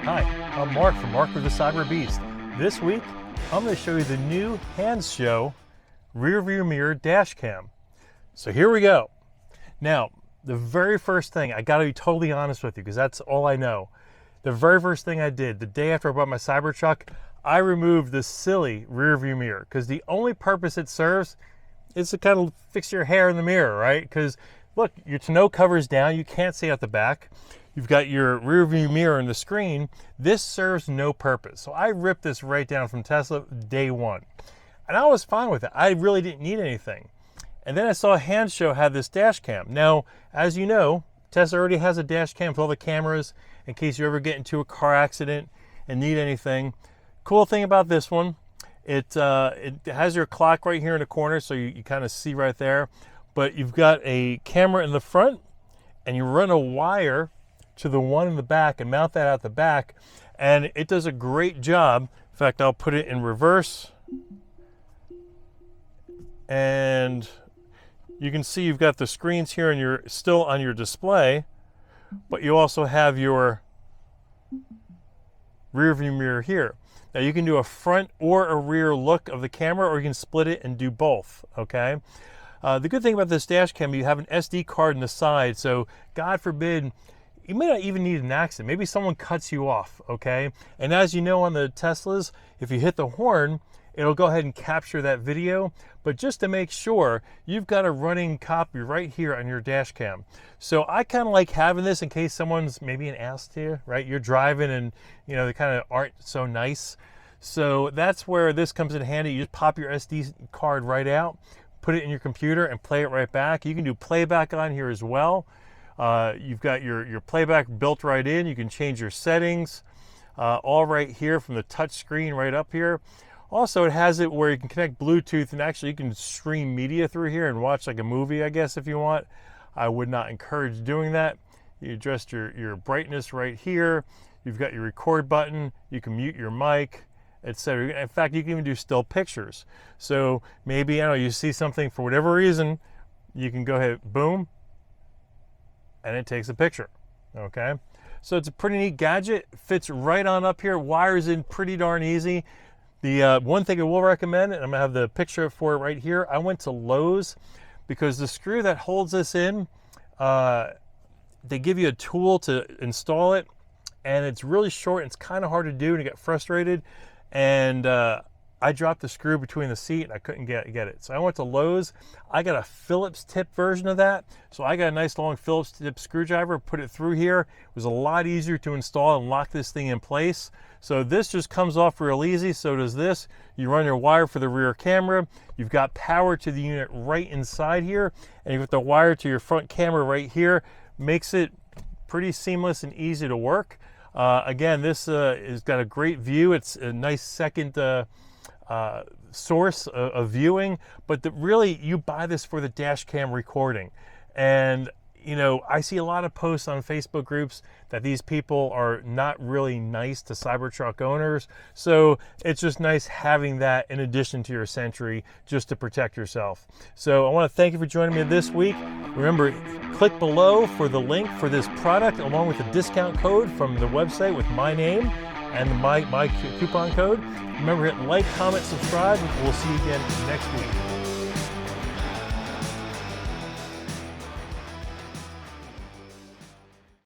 Hi, I'm Mark from Mark with the Cyberbeast. This week, I'm going to show you the new Hansshow rear-view mirror dash cam. So here we go. Now, the very first thing, I got to be totally honest with you because that's all I know. The very first thing I did, the day after I bought my Cybertruck, I removed the silly rear-view mirror because the only purpose it serves is to kind of fix your hair in the mirror, right? Because look, your tonneau cover's down, you can't see out the back. You've got your rear view mirror in the screen. This serves no purpose. So I ripped this right down from Tesla day one. And I was fine with it. I really didn't need anything. And then I saw Hansshow had this dash cam. Now, as you know, Tesla already has a dash cam with all the cameras in case you ever get into a car accident and need anything. Cool thing about this one, it has your clock right here in the corner, so you kind of see right there. But you've got a camera in the front, and you run a wire to the one in the back and mount that out the back, and it does a great job. In fact, I'll put it in reverse, and you can see you've got the screens here and you're still on your display, but you also have your rear view mirror here. Now you can do a front or a rear look of the camera, or you can split it and do both, okay? The good thing about this dash cam, you have an SD card in the side, so God forbid, you may not even need an accident. Maybe someone cuts you off, okay? And as you know on the Teslas, if you hit the horn, it'll go ahead and capture that video. But just to make sure, you've got a running copy right here on your dash cam. So I kind of like having this in case someone's maybe an ass to you, right? You're driving and you know they kind of aren't so nice. So that's where this comes in handy. You just pop your SD card right out, put it in your computer and play it right back. You can do playback on here as well. You've got your playback built right in. You can change your settings all right here from the touch screen right up here. Also, it has it where you can connect Bluetooth, and actually you can stream media through here and watch like a movie, I guess, if you want. I would not encourage doing that. You adjust your brightness right here. You've got your record button. You can mute your mic, etc. In fact, you can even do still pictures. So maybe, I don't know, you see something for whatever reason, you can go ahead, boom, and it takes a picture, okay? So it's a pretty neat gadget. Fits right on up here, wires in pretty darn easy. The one thing I will recommend, and I'm gonna have the picture for it right here, I went to Lowe's because the screw that holds this in, they give you a tool to install it, and it's really short, and it's kind of hard to do, and you get frustrated. And I dropped the screw between the seat and I couldn't get it. So I went to Lowe's. I got a Phillips tip version of that. So I got a nice long Phillips tip screwdriver, put it through here. It was a lot easier to install and lock this thing in place. So this just comes off real easy. So does this. You run your wire for the rear camera. You've got power to the unit right inside here. And you've got the wire to your front camera right here. Makes it pretty seamless and easy to work. Again, this has got a great view. It's a nice second source of viewing, but really you buy this for the dash cam recording. And you know, I see a lot of posts on Facebook groups that these people are not really nice to Cybertruck owners. So it's just nice having that in addition to your Sentry just to protect yourself. So I want to thank you for joining me this week. Remember, click below for the link for this product along with the discount code from the website with my name and my coupon code. Remember, hit like, comment, subscribe, and we'll see you again next week.